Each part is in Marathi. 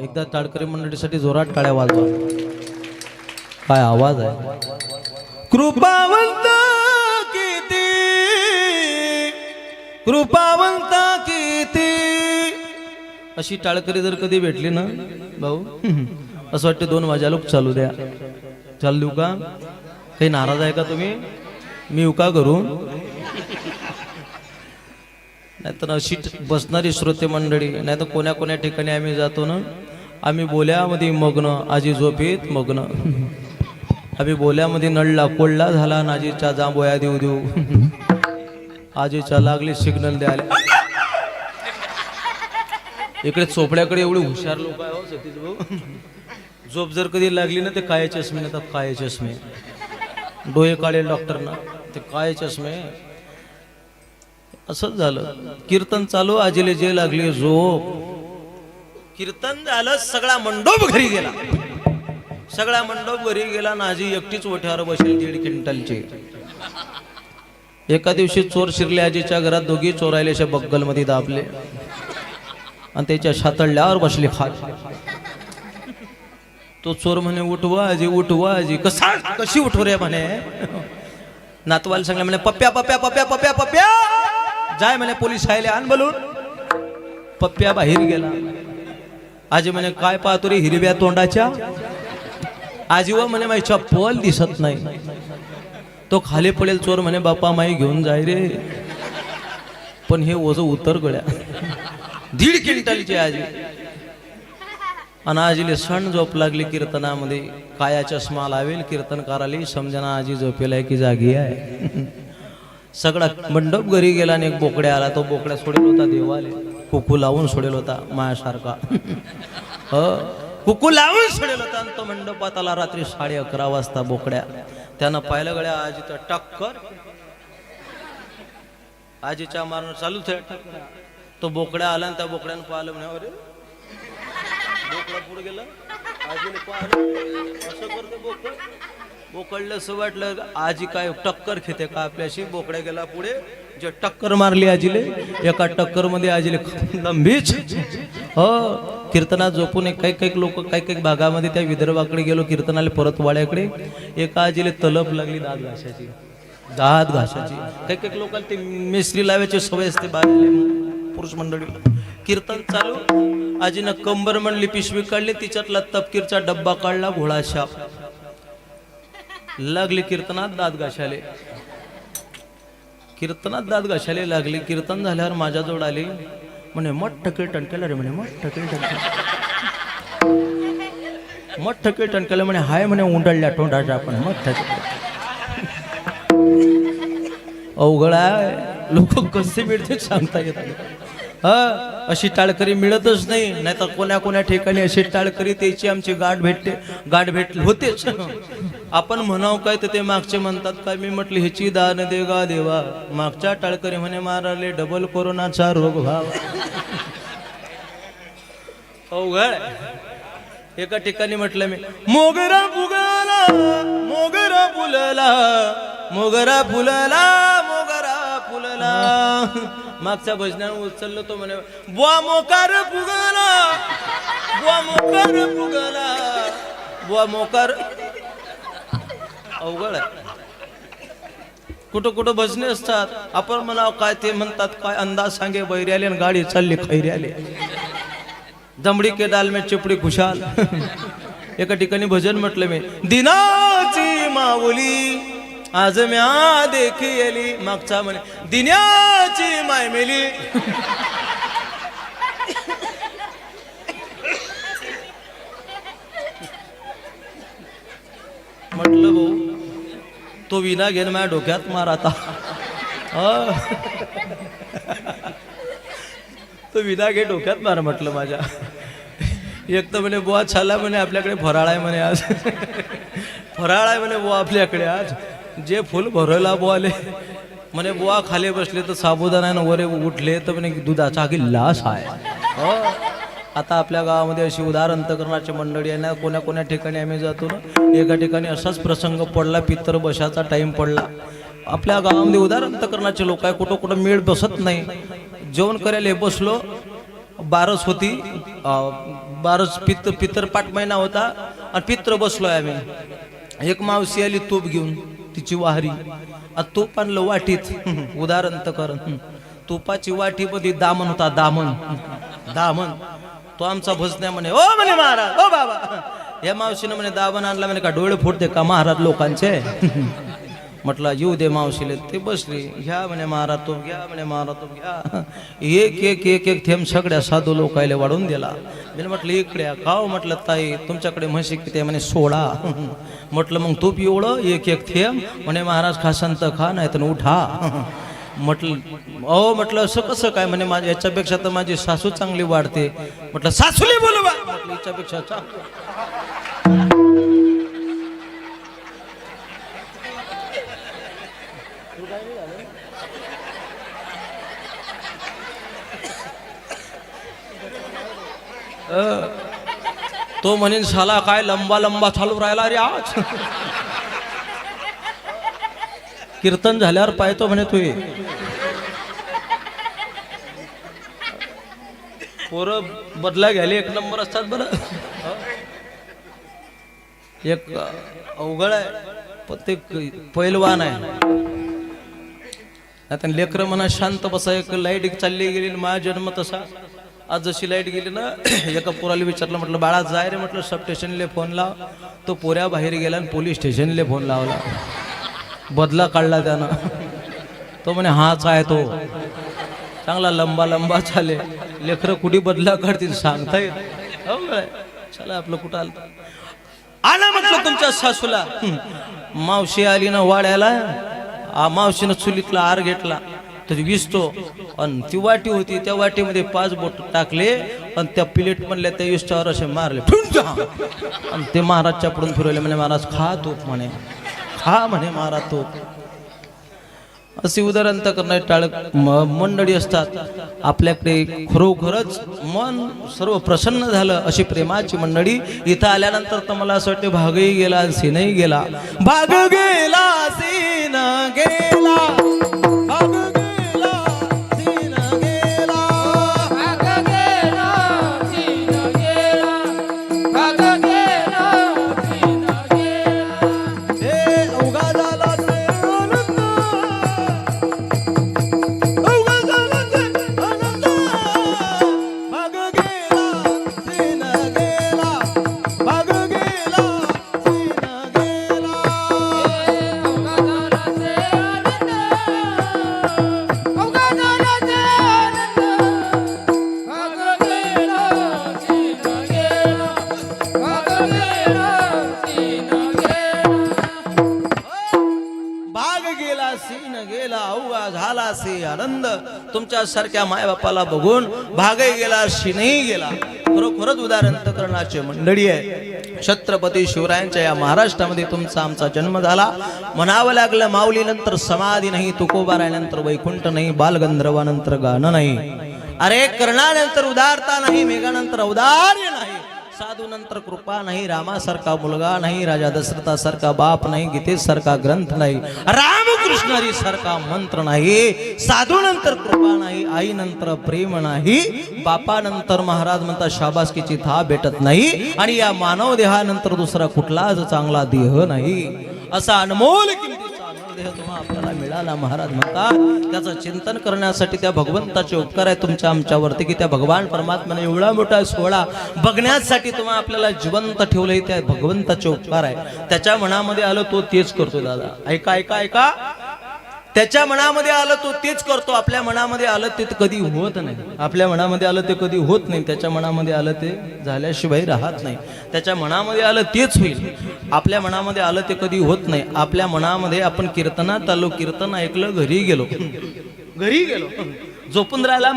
एकदा टाळकरी मंडळीसाठी जोरात टाळ्या वाजवा. काय आवाज आहे. कृपावंत किती, कृपावंत किती. अशी टाळकरी जर कधी भेटली ना भाऊ, असं वाटतं 2 वाजायला चालू द्या. चालू देऊ का? काही नाराज आहे का तुम्ही? मी येऊ का करून? नाहीतर अशी बसणारी श्रोते मंडळी, नाही तर कोण्या कोण्या ठिकाणी आम्ही जातो ना, आम्ही बोल्यामध्ये मग्न, आजी झोपेत मग्न. आम्ही बोल्यामध्ये नळला कोळला झाला, आजीच्या जांभोया देऊ देऊ, आजीच्या लागली सिग्नल द्यायला. इकडे चोपड्याकडे एवढे हुशार लोक आहे हो सतीश भाऊ. झोप जर कधी लागली ना, ते काळे चष्मे ना, काळे चष्मे, डोळे काढेल डॉक्टरना, ते काळे चष्मे. असंच झालं. कीर्तन चालू, आजीले जे लागली झोप. कीर्तन झालं, सगळा मंडप घरी गेला. सगळा मंडप घरी गेला ना, आजी एकटीच ओठ्यावर बसेल 1.5 क्विंटलची. एका दिवशी चोर शिरले आजीच्या घरात. दोघी चोरायले अशा बग्गल मध्ये दाबले आणि त्याच्या छातळल्यावर बसले खात. तो चोर म्हणे उठवा आजी, उठवा आजी. कशी उठव रे म्हणे. नातवाला सांगले म्हणे पप्प्या पप्प्या पप्प्या पप्प्या पप्प्या जाय म्हणे, पोलीस आले आण बोलून. पप्प्या बाहेर गेला. आजी म्हणे काय पाहतो रे हिरव्या तोंडाच्या. आजी व म्हणे माझी चप्पल दिसत नाही. तो खाली पडेल. चोर म्हणे बापा माई घेऊन जाय रे. पण हे ओझ उतर गड्या. 1.5 क्विंटलची आजी. आणि आजीले सण झोप लागली कीर्तनामध्ये. काया चष्मा लावेल कीर्तनकाराली, समजना आजी झोपेला की जागी आहे. सगळा मंडप घरी गेला आणि एक बोकड्या आला. तो बोकड्या सोडेल होता देवाले, कुकू लावून सोडेल होता मायासारखा. कुकू लावून सोडेल होता. आणि तो मंडपात आला रात्री 11:30 वाजता बोकड्या. त्यानं पाहिलं गड्या आजीचं टक्कर. आजीच्या मारणं चालू थे. तो बोकड्या आला आणि त्या बोकड्यानं पाहिलं म्हणे अरे बोकडा पुढे गेला. आजीने पाहिलं असं करतो बोकड. बोकडलं असं वाटलं आजी काय टक्कर घेते का आपल्याशी. बोकड्या गेला पुढे. जे टक्कर मारली आजीले, एका टक्कर मध्ये आजीले लंबीच. हो कीर्तनात झोपून काही काही लोक काही भागामध्ये त्या विदर्भाकडे गेलो कीर्तनाला परत वाड्याकडे. एका आजीले तलप लागली दात घासाची. दात घासाची. काही लोकांना ते मिस्त्री लावायची सवय असते बाहेर पुरुष मंडळी. कीर्तन चालू. आजीनं कंबर म्हणली पिशवी काढली, तिच्यातला तपकीरचा डब्बा काढला, घोळा शाप. लागली कीर्तनात दात घासाले. कीर्तनात दात घासाले लागली. कीर्तन झाल्यावर माझ्याजवळ आली. म्हणे मोठं कीर्तन केलं रे म्हणे. मोठं कीर्तन मोठं कीर्तन केलं म्हणे. हाय म्हणे उंडळल्या तोंडाचा आपण मोठं. अवघड आहे. लोक कसे मिळते सांगता येत नाही. अशी टाळकरी मिळतच नाही. नाहीतर कोण्या कोण्या ठिकाणी अशी टाळकरी त्याची आमची गाठ भेट होतेच. आपण म्हणाव काय तर ते मागचे म्हणतात काय. मी म्हटलं ह्याची दान दे गा देवा. मागच्या टाळकरी म्हणे माराले डबल कोरोनाचा रोग व्हावा. अवघड. एका ठिकाणी म्हटलं मी मोगरा फुगला मोगरा फुलला मोगरा फुलला मोगरा फुलला. मागच्या भजनानं उचललं तो म्हणे बुवा मोकार फुगला बुवा मोकार फुगला बुवा मोकार. अवघड आहे. कुठं कुठं भजने असतात. आपण म्हणाव काय ते म्हणतात काय अंदाज सांगे बैर्याले आणि गाडी चालली खैर्याले. दमडी के दाल में चिपडी खुशाल. एका ठिकाणी भजन म्हटलं मी दिनाची माऊली आज म्या देखी. मागचा म्हणे दिन्याची माय मेली. म्हटलं भाऊ तो विना घेऊन माझ्या डोक्यात मार आता. तो विना घे डोक्यात मार म्हटलं माझ्या. एक तर म्हणे बुवा छाला म्हणे आपल्याकडे फराळ आहे म्हणे आज. फराळ आहे म्हणे बुवा आपल्याकडे आज. जे फुल भरायला बुवाले म्हणे बुवा खाली बसले तर साबुदाणा वरे उठले तर म्हणे दुधाचा गिल्लास आहे. आता आपल्या गावामध्ये अशी उदार अंतकरणाची मंडळी आहे ना. कोण्या कोण्या ठिकाणी आम्ही जातो ना. एका ठिकाणी असाच प्रसंग पडला. पितर बसाचा टाइम पडला. आपल्या गावामध्ये उदार अंतकरणाचे लोक आहे. कुठं कुठं मेळ बसत नाही. जेवण करायला बसलो. बारस होती. बारच पित्र पाठ महिना होता आणि पित्र बसलोय आम्ही. एक मावशी आली तूप घेऊन, तिची वाहरी. तूप आणलं वाटीत. उदाहरण तर कर, तुपाची वाटीमध्ये दामन होता. दामन तो आमचा भजन्या म्हणे, ओ म्हणे महाराज, ओ बाबा. या मावशीनं म्हणे दामन आणला म्हणे, का डोळे फुटते का महाराज लोकांचे? म्हटलं येऊ दे मावशीले. ते बसली. घ्या म्हणे महाराज तूप, घ्या म्हणे महाराज तूप, घ्या. एक थेंब सगळ्या साधू लोकायला वाढून दिला. मी म्हटलं इकडे खाऊ. म्हटलं ताई तुमच्याकडे म्हशी किती? म्हणे 16. म्हटलं मग तूप एवढं एक थेंब? म्हणे महाराज खासान तर खा, नाही तर उठा. म्हटलं अहो, म्हटलं असं कसं काय? म्हणे माझ्या याच्यापेक्षा तर माझी सासू चांगली वाढते. म्हटलं सासूली बोलवा. म्हटलं याच्यापेक्षा तो म्हणेन साला काय लंबा चालू राहिला रे आज. कीर्तन झाल्यावर पाहतो म्हणे तू. पोरं बदला घ्यायला एक नंबर असतात बरं. एक अवघड आहे पण ते पैलवान आहे. आता लेकर म्हणा शांत बसा. एक लाईट चालली गेली, माझा जन्म तसा. आज जशी लाईट गेली ना, एका पोराला विचारलं, म्हटलं बाळा जाय रे, म्हटलं सब स्टेशनले फोन लाव. तो पोऱ्या बाहेर गेला आणि पोलीस स्टेशनले फोन लावला. बदला काढला त्यानं. तो म्हणे हाच आहे तो. चांगला लंबा चाले. लेकरं कुठे बदला काढतील सांगता येत. चला आपलं कुठं आलं. आला म्हटलं तुमच्या सासूला. मावशी आली ना वाड्याला. मावशीनं चुलीतला आर घेतला तर विसतो. आणि ती वाटी होती, त्या वाटीमध्ये 5 बोट टाकले आणि त्या प्लेट म्हणल्या त्या विष्टावर असे मारले. आणि ते महाराजच्या पुढून फिरवले. म्हणे महाराज खा तूप. म्हणे खा म्हणे महाराज तूप. असे उदाहरण तर करणारे टाळक मंडळी असतात. आपल्याकडे खरोखरच मन सर्व प्रसन्न झालं अशी प्रेमाची मंडळी. इथं आल्यानंतर तर मला असं वाटतं भागही गेला सीनही गेला. भाग गेला सीन गेला. भाग गेला सीन गेला. भाग गेला सीन गेला. भाग गेला सीन गेला. हे अवघा झाला ते आनंद. अवघा झाला ते आनंद. भाग गेला सीन गेला. भाग गेला सीन गेला. अवघा झाला ते आनंद. भाग गेला सीन गेला. भाग गेला सीन गेला. भाग गेला सीन गेला. अवघा झाला से आनंद. तुमच्या सारख्या मायबापाला बघून भागही गेला सीनही गेला. खरोखरच उदाहरण करण्याचे मंडळी आहे. छत्रपती शिवरायांच्या या महाराष्ट्रामध्ये तुमचा आमचा जन्म झाला. म्हणावं लागलं माऊली नंतर समाधी नाही, तुकोबारायनंतर वैकुंठ नाही, बालगंधर्वानंतर गाणं नाही. अरे कर्णानंतर उदारता नाही, मेघानंतर औदार्य नाही, साधूनंतर कृपा नाही, रामासारखा मुलगा नाही, राजा दशरथासारखा बाप नाही, गीतेसारखा ग्रंथ नाही, रामकृष्णारी सारखा मंत्र नाही, साधूनंतर कृपा नाही, आईनंतर प्रेम नाही, बापानंतर महाराज म्हणता शाबासकीची थाप भेटत नाही, आणि या मानव देहानंतर दुसरा कुठलाच चांगला देह नाही. असा अनमोल किमतीचा देह तुम्हा आपल्याला मिळाला. महाराज म्हणतात त्याचं चिंतन करण्यासाठी त्या भगवंताचे उपकार आहे तुमच्या आमच्यावरती, की त्या भगवान परमात्म्याने एवढा मोठा सोहळा बघण्यासाठी तुम्हा आपल्याला जिवंत ठेवलंय. त्या भगवंताचे उपकार आहे. त्याच्या मनामध्ये आलं तो तेच करतो. दादा ऐका ऐका ऐका, त्याच्या मनामध्ये आलं तो तेच करतो. आपल्या मनामध्ये आलं ते कधी होत नाही. आपल्या मनामध्ये आलं ते कधी होत नाही. त्याच्या मनामध्ये आलं ते झाल्याशिवाय राहत नाही. त्याच्या मनामध्ये आलं तेच होईल. आपल्या मनामध्ये आलं ते कधी होत नाही. आपल्या मनामध्ये आपण कीर्तनात आलो, कीर्तन ऐकलं, घरी गेलो झोपून राहिला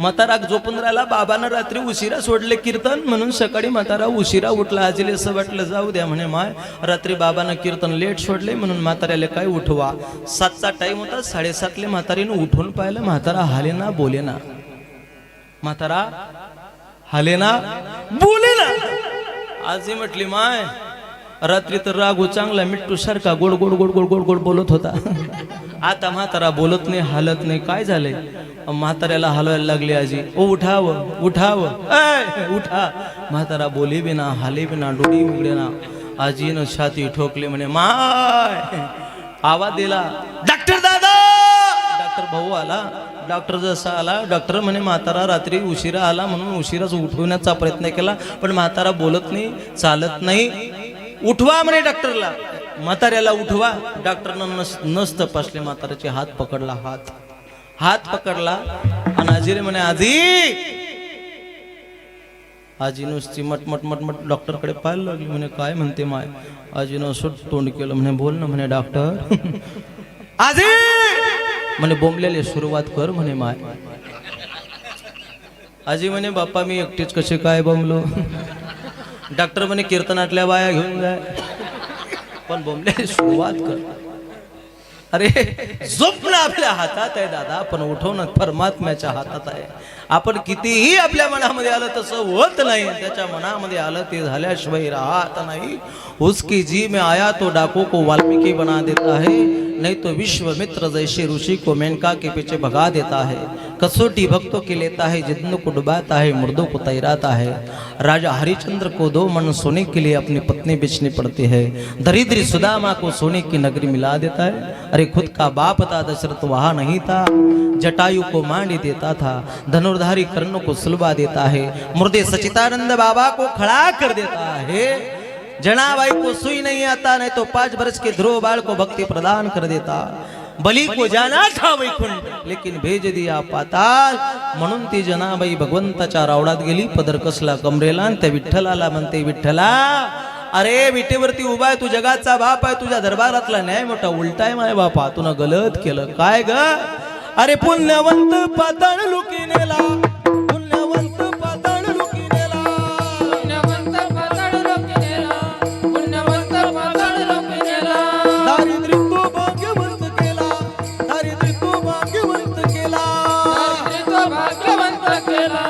म्हातारा झोपून राहिला. बाबानं रात्री उशिरा सोडले कीर्तन, म्हणून सकाळी म्हातारा उशिरा उठला. आजीले असं वाटलं जाऊ द्या म्हणे माय, रात्री बाबानं कीर्तन लेट सोडले म्हणून म्हाताऱ्याला काय उठवा. 7चा टाइम होता, 7:30 म्हातारीनं उठून पाहिलं. म्हातारा हालेना बोलेना. म्हातारा हालेना बोलेना. आजी म्हटली माय रात्री तर राघू चांगला मिट्टू सारखा गोड गोड गोड गोड गोड गोड बोलत होता. आता म्हातारा बोलत नाही, हालत नाही, काय झालंय? म्हाताऱ्याला हलवायला लागली आजी. ओ उठावं उठावं, उठा. म्हातारा बोली बिना, हाले बिना, डोळी उघडे ना. आजीनं छाती ठोकली, म्हणे माय. आवाज दिला, डॉक्टर दादा. डॉक्टर भाऊ आला. डॉक्टर जसा आला, डॉक्टर म्हणे म्हातारा रात्री उशिरा आला म्हणून उशिराच उठवण्याचा प्रयत्न केला, पण म्हातारा बोलत नाही, चालत नाही. उठवा म्हणे डॉक्टरला. म्हाताऱ्याला उठवा. डॉक्टरनं नस तपासले, म्हाताऱ्याचे हात पकडला, हात पकडला आणि आजीने म्हणे आजी. आजी नुसती मटमट मटमट डॉक्टरकडे पाहायला लागली. म्हणे काय म्हणते माय? आजीनं असं तोंड केलं. म्हणे बोल ना म्हणे डॉक्टर. आजी म्हणे बोंबलेले सुरुवात कर म्हणे माय. आजी म्हणे बाप्पा मी एकटीच कसे काय बोंबलो. डॉक्टर म्हणे कीर्तनातल्या बाया घेऊन जाय, पण बोंबलेले सुरुवात कर. अरे झोपणं आपल्या हातात आहे दादा, पण उठवणं परमात्म्याच्या हातात आहे. आपण कितीही आपल्या मनामध्ये आलं तसं होत नाही. त्याच्या मनामध्ये आलं ते झाल्याशिवाय राहत नाही. उसकी जी में आया तो डाकू को वाल्मीकि बना देता है, नहीं तो विश्वामित्र जैसे ऋषि को मेनका के पीछे भगा देता है. कसौटी भक्तों की लेता है, जिद्दों को डुबाता है, मुर्दों को तैराता है. राजा हरिश्चंद्र को 2 मन सोने के लिए अपनी पत्नी बेचनी पड़ती है. दरिद्री सुदामा को सोने की नगरी मिला देता है. अरे खुद का बाप था दशरथ वहाँ नहीं था, जटायु को मांडी देता था. धनुर्धारी कर्ण को सुलभा देता है. मुर्दे सचितानंद बाबा को खड़ा कर देता है. जनाबाई को सुई नहीं आता, नहीं तो 5 वर्ष के ध्रुव बाल को भक्ति प्रदान कर देता. बली को जाना था वैकुंठ, लेकिन भेज दिया पाताल. म्हणून ती जनाबाई भगवंताच्या रावडात गेली. पदर कसला कमरेला आणि त्या विठ्ठलाला म्हणते, विठ्ठला अरे विटेवरती उभा आहे, तू जगाचा बाप आहे, तुझ्या दरबारातला न्याय मोठा उलटा आहे माय बापा, तुला गलत केलं काय ग? अरे पुण्यवंत पाताळ लुकी नेला, पुण्यवंत पाताळ लुकी नेला, पुण्यवंत पाताळ लोकी नेला, पुण्यवंत पाताळ लोकी नेला. दारिद्र्य तो भाग्यवंत केला, दारिद्र्य तो भाग्यवंत केला, दारिद्र्य तो भाग्यवंत केला.